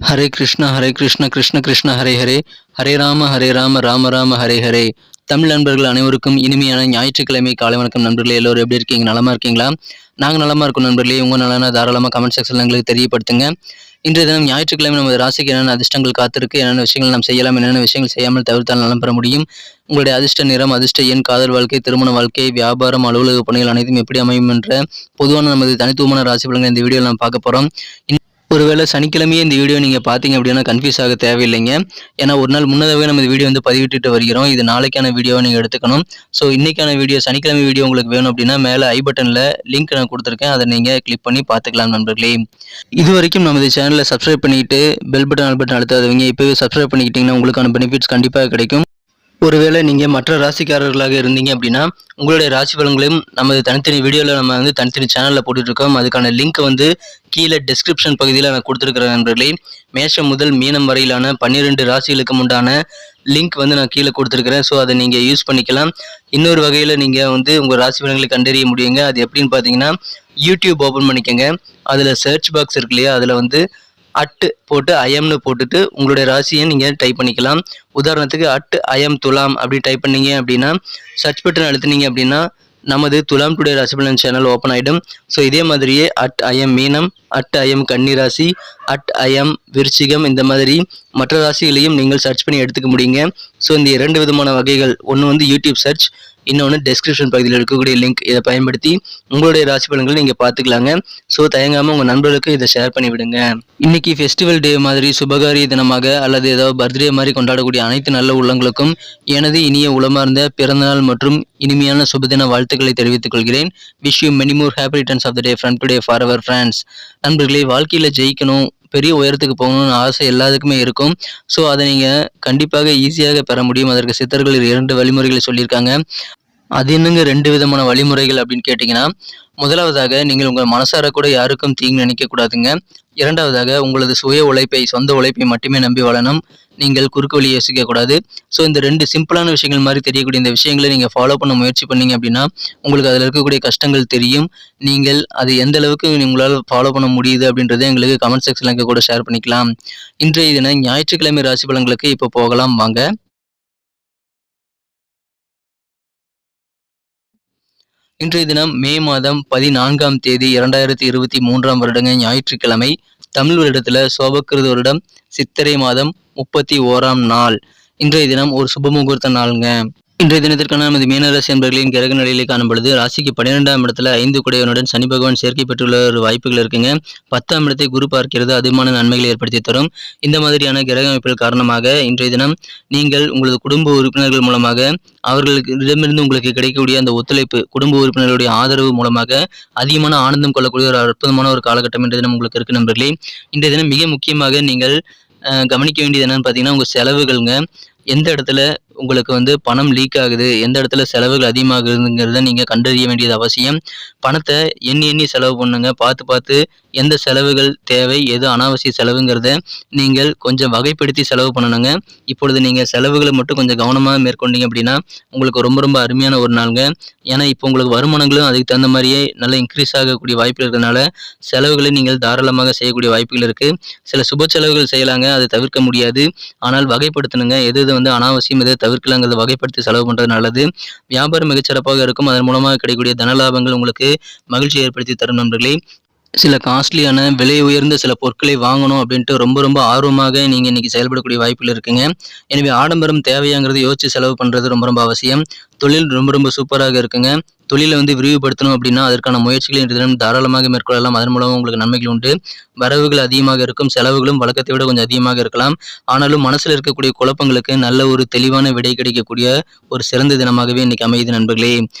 ஹரே கிருஷ்ண கிருஷ்ண கிருஷ்ண ஹரே ஹரே, ஹரே ராம ராம ராம ஹரே ஹரே. தமிழ் நண்பர்கள் அனைவருக்கும் இனிமையான ஞாயிற்றுக்கிழமை காலை வணக்கம் நண்பர்களே. எல்லோரும் எப்படி இருக்கீங்க? நலமா இருக்கீங்களா? நாங்கள் நலமா இருக்கோம் நண்பர்களே. உங்க நலனா தாராளமாக கமெண்ட் செக்ஷன்ல எங்களுக்கு தெரியப்படுத்துங்க. இன்றைய தினம் ஞாயிற்றுக்கிழமை நமது ராசிக்கு என்னென்ன அதிர்ஷ்டங்கள் காத்திருக்கு, என்னென்ன விஷயங்கள் நாம் செய்யலாம், என்னென்ன விஷயங்கள் செய்யாமல் தவிர்த்தால் நலம் பெற முடியும், உங்களுடைய அதிர்ஷ்ட நிறம், அதிர்ஷ்ட எண், காதல் வாழ்க்கை, திருமண வாழ்க்கை, வியாபாரம், அலுவலக பணிகள் அனைத்தும் எப்படி அமையும் என்ற பொதுவான நமது தனித்துவமான ராசி பலன்கள் இந்த வீடியோவில் நாம் பார்க்க போகிறோம். ஒருவேளை சனிக்கிழமையே இந்த வீடியோ நீங்கள் பார்த்தீங்க அப்படின்னா கன்ஃபியூஸ் ஆக தேவையில்லைங்க. ஏன்னா ஒரு நாள் முன்னதாகவே நம்ம இந்த வீடியோ பதிவிட்டுட்டு வருகிறோம். இது நாளைக்கான வீடியோவை நீங்கள் எடுத்துக்கணும். ஸோ இன்றைக்கான வீடியோ சனிக்கிழமை வீடியோ உங்களுக்கு வேணும் அப்படின்னா மேலே ஐ பட்டனில் லிங்க் நான் கொடுத்துருக்கேன். அதை நீங்கள் கிளிக் பண்ணி பார்த்துக்கலாம் நண்பர்களே. இது வரைக்கும் நமது சேனலை சப்ஸ்கிரைப் பண்ணிட்டு பெல் பட்டன் அழுத்தாதவங்க இப்போவே சப்ஸ்கிரைப் பண்ணிக்கிட்டிங்கன்னா உங்களுக்கான பெனிஃபிட்ஸ் கண்டிப்பாக கிடைக்கும். ஒருவேளை நீங்கள் மற்ற ராசிக்காரர்களாக இருந்தீங்க அப்படின்னா உங்களுடைய ராசி பலன்களையும் நமது தனித்தனி வீடியோவில் நம்ம தனித்தனி சேனலில் போட்டுட்ருக்கோம். அதுக்கான லிங்க் கீழே டிஸ்கிரிப்ஷன் பகுதியில் நான் கொடுத்துருக்கிறேன் நண்பர்களே. மேஷம் முதல் மீனம் வரையிலான 12 ராசிகளுக்கு உண்டான லிங்க் நான் கீழே கொடுத்துருக்கிறேன். ஸோ அதை நீங்கள் யூஸ் பண்ணிக்கலாம். இன்னொரு வகையில் நீங்கள் உங்கள் ராசி பலன்களை கண்டறிய முடியுங்க. அது எப்படின்னு பார்த்தீங்கன்னா யூடியூப் ஓப்பன் பண்ணிக்கோங்க. அதில் சர்ச் பாக்ஸ் இருக்கு இல்லையா, அதில் அட்டு போட்டு ஐஎம்னு போட்டுட்டு உங்களுடைய ராசியை நீங்கள் டைப் பண்ணிக்கலாம். உதாரணத்துக்கு ஐஎம் துலாம் அப்படி டைப் பண்ணீங்க அப்படின்னா சர்ச் பட்டன் அழுத்தினீங்க அப்படின்னா நமது துலாம் டுடே ராசி பலன் சேனல் ஓப்பன் ஆகிடும். ஸோ இதே மாதிரியே ஐஎம் மீனம், ஐஎம் கன்னி ராசி, ஐஎம் விருச்சிகம், இந்த மாதிரி மற்ற ராசிகளையும் நீங்கள் சர்ச் பண்ணி எடுத்துக்க முடியுங்க. ஸோ இந்த 2 விதமான வகைகள், ஒன்று யூடியூப் சர்ச், இன்னொன்று டெஸ்கிரிப்ஷன் பகுதியில் இருக்கக்கூடிய லிங்க். இதை பயன்படுத்தி உங்களுடைய ராசி பலன்களை நீங்கள் பார்த்துக்கலாங்க. ஸோ தயங்காமல் உங்கள் நண்பர்களுக்கு இதை ஷேர் பண்ணி விடுங்க. இன்னைக்கு ஃபெஸ்டிவல் டே மாதிரி சுபகாரிய தினமாக அல்லது ஏதாவது பர்த்டே மாதிரி கொண்டாடக்கூடிய அனைத்து நல்ல உள்ளங்களுக்கும் எனது இனிய உளமார்ந்த பிறந்தநாள் மற்றும் இனிமையான சுபதின வாழ்த்துக்களை தெரிவித்துக் கொள்கிறேன். Wish you many more happy returns of the day from today for our friends. நண்பர்களே, வாழ்க்கையில் ஜெயிக்கணும், பெரிய உயரத்துக்கு போகணும்னு ஆசை எல்லாத்துக்குமே இருக்கும். ஸோ அதை நீங்கள் கண்டிப்பாக ஈஸியாக பெற முடியும். அதற்கு சித்தர்கள் 2 வழிமுறைகளை சொல்லியிருக்காங்க. அது என்னங்க 2 விதமான வழிமுறைகள் அப்படின்னு கேட்டிங்கன்னா, முதலாவதாக நீங்கள் உங்கள் மனசார கூட யாருக்கும் தீங்கு நினைக்கக்கூடாதுங்க. இரண்டாவதாக உங்களது சுய உழைப்பை, சொந்த உழைப்பை மட்டுமே நம்பி வாழணும். நீங்கள் குறுக்கு வழி யோசிக்கக்கூடாது. ஸோ இந்த 2 சிம்பிளான விஷயங்கள் மாதிரி தெரியக்கூடிய இந்த விஷயங்களை நீங்கள் ஃபாலோ பண்ண முயற்சி பண்ணீங்க அப்படின்னா உங்களுக்கு அதில் இருக்கக்கூடிய கஷ்டங்கள் தெரியும். நீங்கள் அது எந்த அளவுக்கு உங்களால் ஃபாலோ பண்ண முடியுது அப்படின்றத எங்களுக்கு கமெண்ட் செக்ஷனில் கூட ஷேர் பண்ணிக்கலாம். இன்றைய தினம் ஞாயிற்றுக்கிழமை ராசி பலன்களுக்கு இப்போ போகலாம் வாங்க. இன்றைய தினம் மே மாதம் 14ஆம் தேதி 2023ஆம் வருடங்க ஞாயிற்றுக்கிழமை. தமிழ் வருடத்தில் சோபக்கிருது வருடம் சித்திரை மாதம் 31ஆம் நாள். இன்றைய தினம் ஒரு சுப முகூர்த்த நாளுங்க. இன்றைய தினத்திற்கான நமது மீனராசி என்பர்களின் கிரக நிலையிலே காணப்படுது. ராசிக்கு 12ஆம் இடத்துல 5 குடையவனுடன் சனி பகவான் சேர்க்கை பெற்றுள்ள ஒரு வாய்ப்புகள் இருக்குங்க. 10ஆம் இடத்தை குரு பார்க்கிறது, அதிகமான நன்மைகளை ஏற்படுத்தி தரும். இந்த மாதிரியான கிரக அமைப்புகள் காரணமாக இன்றைய தினம் நீங்கள் உங்களது குடும்ப உறுப்பினர்கள் மூலமாக அவர்களிடமிருந்து உங்களுக்கு கிடைக்கக்கூடிய அந்த ஒத்துழைப்பு, குடும்ப உறுப்பினர்களுடைய ஆதரவு மூலமாக அதிகமான ஆனந்தம் கொள்ளக்கூடிய ஒரு அற்புதமான ஒரு காலகட்டம் இன்றைய தினம் உங்களுக்கு இருக்கு நண்பர்களே. இன்றைய தினம் மிக முக்கியமாக நீங்கள் கவனிக்க வேண்டியது என்னன்னு பார்த்தீங்கன்னா உங்கள் செலவுகள்ங்க. எந்த இடத்துல உங்களுக்கு பணம் லீக் ஆகுது, எந்த இடத்துல செலவுகள் அதிகமாகுதுங்கிறத நீங்கள் கண்டறிய வேண்டியது அவசியம். பணத்தை எண்ணி செலவு பண்ணுங்க. பார்த்து எந்த செலவுகள் தேவை, எது அனாவசிய செலவுங்கிறத நீங்கள் கொஞ்சம் வகைப்படுத்தி செலவு பண்ணணுங்க. இப்பொழுது நீங்கள் செலவுகளை மட்டும் கொஞ்சம் கவனமாக மேற்கொண்டீங்க அப்படின்னா உங்களுக்கு ரொம்ப அருமையான ஒரு நாளுங்க. ஏன்னா இப்போ உங்களுக்கு வருமானங்களும் அதுக்கு தகுந்த மாதிரியே நல்லா இன்க்ரீஸ் ஆகக்கூடிய வாய்ப்பு இருக்கிறதுனால செலவுகளை நீங்கள் தாராளமாக செய்யக்கூடிய வாய்ப்புகள் இருக்குது. சில சுப செலவுகள் செய்யலாங்க, அதை தவிர்க்க முடியாது. ஆனால் வகைப்படுத்தணுங்க. எது அனாவசியம், எது தவிர்க்கலாங்கிறத வகைப்படுத்தி செலவு பண்ணுறது நல்லது. வியாபாரம் மிகச்சிறப்பாக இருக்கும். அதன் மூலமாக கிடைக்கக்கூடிய தனலாபங்கள் உங்களுக்கு மகிழ்ச்சி ஏற்படுத்தி தரும் நண்பர்களே. சில காஸ்ட்லியான விலை உயர்ந்த சில பொருட்களை வாங்கணும் அப்படின்ட்டு ரொம்ப ஆர்வமாக நீங்கள் இன்னைக்கு செயல்படக்கூடிய வாய்ப்புகள் இருக்குங்க. எனவே ஆடம்பரம் தேவையாங்கிறது யோசிச்சு செலவு பண்ணுறது ரொம்ப அவசியம். தொழில் ரொம்ப சூப்பராக இருக்குங்க. தொழிலை விரிவுபடுத்தணும் அப்படின்னா அதற்கான முயற்சிகளை இன்றைய தினம் தாராளமாக மேற்கொள்ளலாம். அதன் மூலமாக உங்களுக்கு நன்மைகள் உண்டு. வரவுகள் அதிகமாக இருக்கும், செலவுகளும் வழக்கத்தை விட கொஞ்சம் அதிகமாக இருக்கலாம். ஆனாலும் மனசில் இருக்கக்கூடிய குழப்பங்களுக்கு நல்ல ஒரு தெளிவான விடை கிடைக்கக்கூடிய ஒரு சிறந்த தினமாகவே இன்னைக்கு அமையுது நண்பர்களே.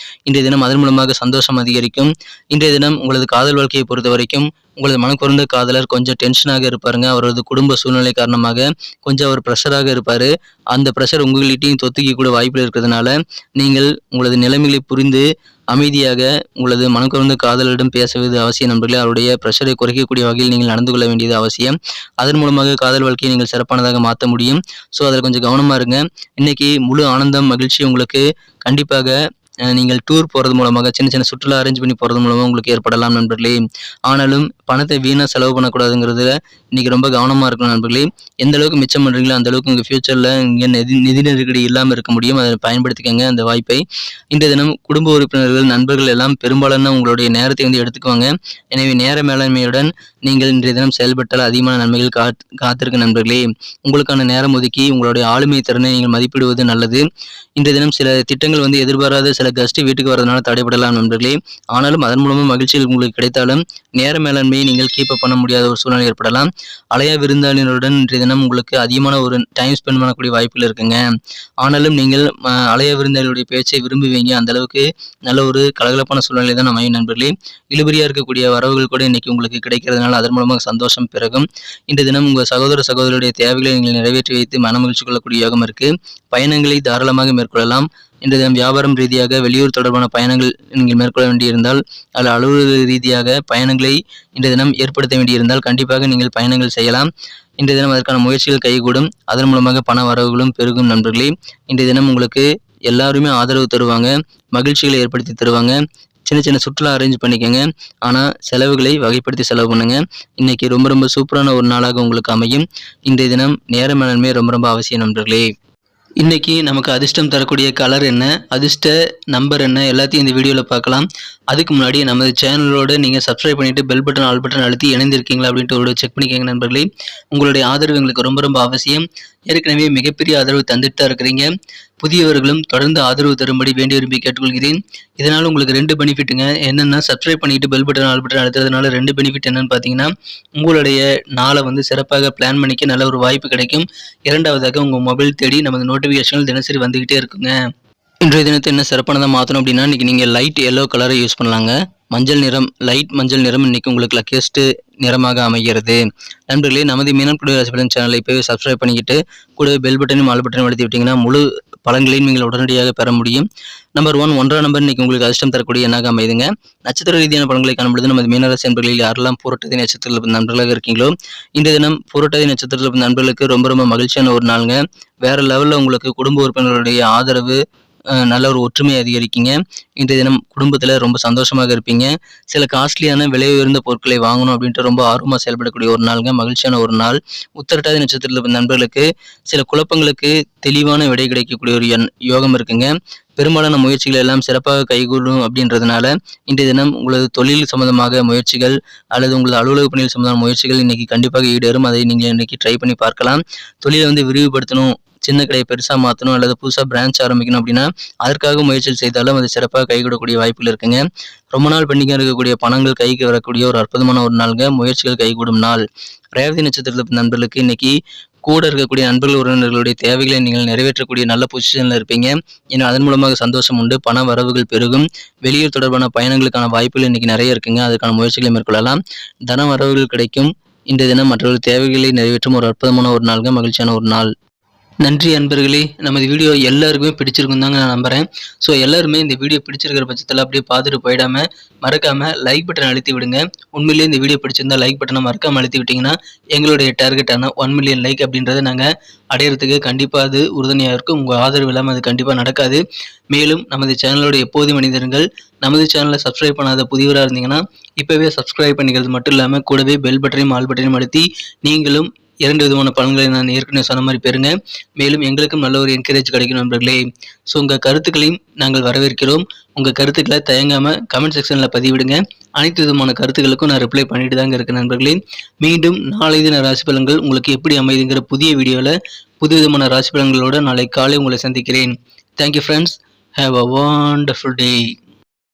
இன்றைய தினம் அதன் மூலமாக சந்தோஷம் அதிகரிக்கும். இன்றைய தினம் உங்களது காதல் வாழ்க்கையை பொறுத்த வரைக்கும் உங்களது மனக்குறந்த காதலர் கொஞ்சம் டென்ஷனாக இருப்பாருங்க. அவரது குடும்ப சூழ்நிலை காரணமாக கொஞ்சம் அவர் ப்ரெஷராக இருப்பார். அந்த ப்ரெஷர் உங்கள்கிட்டையும் தொத்துக்க கூட வாய்ப்புகள் இருக்கிறதுனால நீங்கள் உங்களது நிலைமைகளை புரிந்து அமைதியாக உங்களது மனக்குறந்த காதலரிடம் பேசுவது அவசியம் நண்பர்களே. அவருடைய ப்ரெஷரை குறைக்கக்கூடிய வகையில் நீங்கள் நடந்து கொள்ள வேண்டியது அவசியம். அதன் மூலமாக காதல் வாழ்க்கையை நீங்கள் சிறப்பானதாக மாற்ற முடியும். ஸோ அதில் கொஞ்சம் கவனமாக இருங்க. இன்னைக்கு முழு ஆனந்தம், மகிழ்ச்சி உங்களுக்கு கண்டிப்பாக நீங்கள் டூர் போகிறது மூலமாக சின்ன சின்ன சுற்றுலா அரேஞ்ச் பண்ணி போகிறது மூலமாக உங்களுக்கு ஏற்படலாம் நண்பர்களே. ஆனாலும் பணத்தை வீணாக செலவு பண்ணக்கூடாதுங்கிறதுல இன்றைக்கி ரொம்ப கவனமாக இருக்கணும் நண்பர்களே. எந்த அளவுக்கு மிச்சம் பண்ணுறீங்களோ அந்த அளவுக்கு உங்கள் ஃப்யூச்சரில் இங்கே நிதி நெருக்கடி இல்லாமல் இருக்க முடியும். அதை பயன்படுத்திக்கங்க அந்த வாய்ப்பை. இன்றைய தினம் குடும்ப உறுப்பினர்கள் நண்பர்கள் எல்லாம் பெரும்பாலான உங்களுடைய நேரத்தை எடுத்துக்குவாங்க. எனவே நேர மேலாண்மையுடன் நீங்கள் இன்றைய தினம் செயல்பட்டால் அதிகமான நன்மைகள் காத்திருக்க நண்பர்களே. உங்களுக்கான நேரம் ஒதுக்கி உங்களுடைய ஆளுமை திறனை நீங்கள் மதிப்பிடுவது நல்லது. இன்றைய தினம் சில திட்டங்கள் எதிர்பாராத சில கெஸ்ட் வீட்டுக்கு வரதுனால தடைபடலாம் நண்பர்களே. ஆனாலும் அதன் மூலமாக மகிழ்ச்சிகள் உங்களுக்கு கிடைத்தாலும் நேர மேலாண்மையை நீங்கள் கீப் அப் பண்ண முடியாத ஒரு சூழ்நிலை ஏற்படலாம். அலையா விருந்தாளினருடன் இன்றைய தினம் உங்களுக்கு அதிகமான ஒரு டைம் ஸ்பெண்ட் பண்ணக்கூடிய வாய்ப்புகள் இருக்குங்க. ஆனாலும் நீங்கள் அலையா விருந்தாளியுடைய பேச்சை விரும்புவீங்க. அந்த அளவுக்கு நல்ல ஒரு கலகலப்பான சூழ்நிலை தான் அமையும் நண்பர்களே. இழுபறியா இருக்கக்கூடிய வரவுகள் கூட இன்னைக்கு உங்களுக்கு கிடைக்கிறதுனால அதன் மூலமாக சந்தோஷம் பிறகும். இன்றைய தினம் உங்கள் சகோதரருடைய தேவைகளை நீங்கள் நிறைவேற்றி வைத்து மன மகிழ்ச்சி கொள்ளக்கூடிய யோகம் இருக்கு. பயணங்களை தாராளமாக மேற்கொள்ளலாம். இன்றைய தினம் வியாபாரம் ரீதியாக வெளியூர் தொடர்பான பயணங்கள் நீங்கள் மேற்கொள்ள வேண்டியிருந்தால் அல்லது அலுவலக ரீதியாக பயணங்களை இன்றைய தினம் ஏற்படுத்த வேண்டியிருந்தால் கண்டிப்பாக நீங்கள் பயணங்கள் செய்யலாம். இன்றைய தினம் அதற்கான முயற்சிகள் கைகூடும். அதன் மூலமாக பண வரவுகளும் பெருகும் நண்பர்களே. இன்றைய தினம் உங்களுக்கு எல்லாருமே ஆதரவு தருவாங்க, மகிழ்ச்சிகளை ஏற்படுத்தி தருவாங்க. சின்ன சின்ன சுற்றுலா அரேஞ்ச் பண்ணிக்கோங்க. ஆனால் செலவுகளை வகைப்படுத்தி செலவு பண்ணுங்க. இன்னைக்கு ரொம்ப சூப்பரான ஒரு நாளாக உங்களுக்கு அமையும். இன்றைய தினம் நேர மேலாண்மை ரொம்ப அவசியம் நண்பர்களே. இன்னைக்கு நமக்கு அதிர்ஷ்டம் தரக்கூடிய கலர் என்ன, அதிர்ஷ்ட நம்பர் என்ன, எல்லாத்தையும் இந்த வீடியோவில் பார்க்கலாம். அதுக்கு முன்னாடி நமது சேனலோட நீங்கள் சப்ஸ்கிரைப் பண்ணிவிட்டு பெல் பட்டன் ஆல் பட்டன் அழுத்தி இணைந்திருக்கீங்களா அப்படின்ட்டு ஒரு செக் பண்ணிக்கோங்க நண்பர்களே. உங்களுடைய ஆதரவு எங்களுக்கு ரொம்ப அவசியம். ஏற்கனவே மிகப்பெரிய ஆதரவு தந்துட்டு தான் இருக்கிறீங்க. புதியவர்களும் தொடர்ந்து ஆதரவு தரும்படி வேண்டி விரும்பி கேட்டுக்கொள்கிறேன். இதனால் உங்களுக்கு 2 பெனிஃபிட்டுங்க. என்னென்னா சப்ஸ்கிரைப் பண்ணிட்டு பெல் பட்டன் ஆல் பட்டன் அழுத்துறதுனால 2 பெனிஃபிட் என்னன்னு பார்த்தீங்கன்னா, உங்களுடைய நாளை சிறப்பாக பிளான் பண்ணிக்க நல்ல ஒரு வாய்ப்பு கிடைக்கும். இரண்டாவதாக உங்கள் மொபைல் தேடி நமது நோட்டிஃபிகேஷன்கள் தினசரி வந்துக்கிட்டே இருக்குங்க. இன்றைய தினத்தை என்ன சிறப்பானதாக மாற்றணும் அப்படின்னா, இன்றைக்கி நீங்கள் லைட் எல்லோ கலரை யூஸ் பண்ணலாங்க. மஞ்சள் நிறம், லைட் மஞ்சள் நிறம் இன்றைக்கி உங்களுக்கு லக்கியஸ்ட் நிறமாக அமைகிறது. நண்பர்களே, நமது மீனம் குடி ராசி பலன் சேனலை இப்போவே சப்ஸ்கிரைப் பண்ணிக்கிட்டு கூடவே பெல் பட்டனையும் ஆல் பட்டனையும் அழுத்தி விட்டிங்கன்னா முழு பலன்களையும் நீங்கள் உடனடியாக பெற முடியும். நம்பர் 1 1ஆம் நம்பர் இன்றைக்கி உங்களுக்கு அதிர்ஷ்டம் தரக்கூடிய எண்ணாக அமைதுங்க. நட்சத்திர ரீதியான பலன்களை காணும்பொழுது நமது மீனராசி நண்பர்களில் யாரெல்லாம் பூரட்டாதி நட்சத்திரத்தில் நண்பர்களாக இருக்கீங்களோ இன்றைய தினம் பூரட்டாதி நட்சத்திரத்தில் நண்பர்களுக்கு ரொம்ப மகிழ்ச்சியான ஒரு நாளுங்க. வேறு லெவலில் உங்களுக்கு குடும்ப உறுப்பினர்களுடைய ஆதரவு, நல்ல ஒரு ஒற்றுமை அதிகரிக்கீங்க. இன்றைய தினம் குடும்பத்தில் ரொம்ப சந்தோஷமாக இருப்பீங்க. சில காஸ்ட்லியான விலை உயர்ந்த பொருட்களை வாங்கணும் அப்படின்ட்டு ரொம்ப ஆர்வமாக செயல்படக்கூடிய ஒரு நாளுங்க, மகிழ்ச்சியான ஒரு நாள். உத்திரட்டாதி நட்சத்திரத்தில் நண்பர்களுக்கு சில குழப்பங்களுக்கு தெளிவான விடை கிடைக்கக்கூடிய ஒரு யோகம் இருக்குங்க. பெரும்பாலான முயற்சிகள் எல்லாம் சிறப்பாக கைகூடும் அப்படின்றதுனால இன்றைய தினம் உங்களது தொழில் சம்பந்தமாக முயற்சிகள் அல்லது உங்களது அலுவலக பணிகள் சம்பந்தமான முயற்சிகள் இன்னைக்கு கண்டிப்பாக ஈடேறும். அதை நீங்கள் இன்னைக்கு ட்ரை பண்ணி பார்க்கலாம். தொழிலை விரிவுபடுத்தணும், சின்ன கடையை பெருசாக மாற்றணும் அல்லது புதுசாக பிரான்ச் ஆரம்பிக்கணும் அப்படின்னா அதற்காக முயற்சிகள் செய்தாலும் அது சிறப்பாக கைகூடக்கூடிய வாய்ப்புகள் இருக்குங்க. ரொம்ப நாள் பெண்டிங்காக இருக்கக்கூடிய பணங்கள் கைக்கு வரக்கூடிய ஒரு அற்புதமான ஒரு நாளுங்க, முயற்சிகள் கைகூடும் நாள். ரேவதி நட்சத்திரத்தில் நண்பர்களுக்கு இன்னைக்கு கூட இருக்கக்கூடிய நண்பர்கள் உறவினர்களுடைய தேவைகளை நீங்கள் நிறைவேற்றக்கூடிய நல்ல பொசிஷனில் இருப்பீங்க. ஏன்னா அதன் மூலமாக சந்தோஷம் உண்டு, பண வரவுகள் பெருகும். வெளியூர் தொடர்பான பயணங்களுக்கான வாய்ப்புகள் இன்னைக்கு நிறைய இருக்குங்க. அதுக்கான முயற்சிகளை மேற்கொள்ளலாம். தன வரவுகள் கிடைக்கும். இன்றைய தினம் மற்றவர்கள் தேவைகளை நிறைவேற்றும் ஒரு அற்புதமான ஒரு நாளுங்க, மகிழ்ச்சியான ஒரு நாள். நன்றி அன்பர்களே. நமது வீடியோ எல்லாருக்குமே பிடிச்சிருக்கும் தாங்க நான் நம்புகிறேன். ஸோ எல்லாருமே இந்த வீடியோ பிடிச்சிருக்கிற பட்சத்தில் அப்படியே பார்த்துட்டு போயிடாமல் மறக்காமல் லைக் பட்டன் அழுத்தி விடுங்க. உண்மையிலேயே இந்த வீடியோ பிடிச்சிருந்தா லைக் பட்டனை மறக்காமல் அழுத்தி விட்டிங்கன்னா எங்களுடைய டார்கெட்டான 1 மில்லியன் லைக் அப்படின்றத நாங்கள் அடையிறதுக்கு கண்டிப்பாக அது உறுதுணையாக இருக்கும். உங்கள் ஆதரவு இல்லாமல் அது கண்டிப்பாக நடக்காது. மேலும் நமது சேனலோட எப்போது மனிதர்கள் நமது சேனலை சப்ஸ்கிரைப் பண்ணாத புதியவராக இருந்தீங்கன்னா இப்போவே சப்ஸ்கிரைப் பண்ணிக்கிறது மட்டும் இல்லாமல் கூடவே பெல் பட்டனையும் ஆல் பட்டனையும் அழுத்தி நீங்களும் 2 விதமான பலன்களை நான் ஏற்கனவே சொன்ன மாதிரி பெறுங்க. மேலும் எங்களுக்கும் நல்ல ஒரு என்கரேஜ் கிடைக்கும் நண்பர்களே. ஸோ உங்கள் கருத்துக்களையும் நாங்கள் வரவேற்கிறோம். உங்கள் கருத்துக்களை தயங்காமல் கமெண்ட் செக்ஷனில் பதிவிடுங்க. அனைத்து விதமான கருத்துக்களுக்கும் நான் ரிப்ளை பண்ணிட்டு தாங்க இருக்கேன் நண்பர்களே. மீண்டும் நாளை தின ராசி பலன்கள் உங்களுக்கு எப்படி அமைதுங்கிற புதிய வீடியோவில் புது விதமான ராசி பலன்களோடு நாளை காலை உங்களை சந்திக்கிறேன். Thank you friends. Have a wonderful day.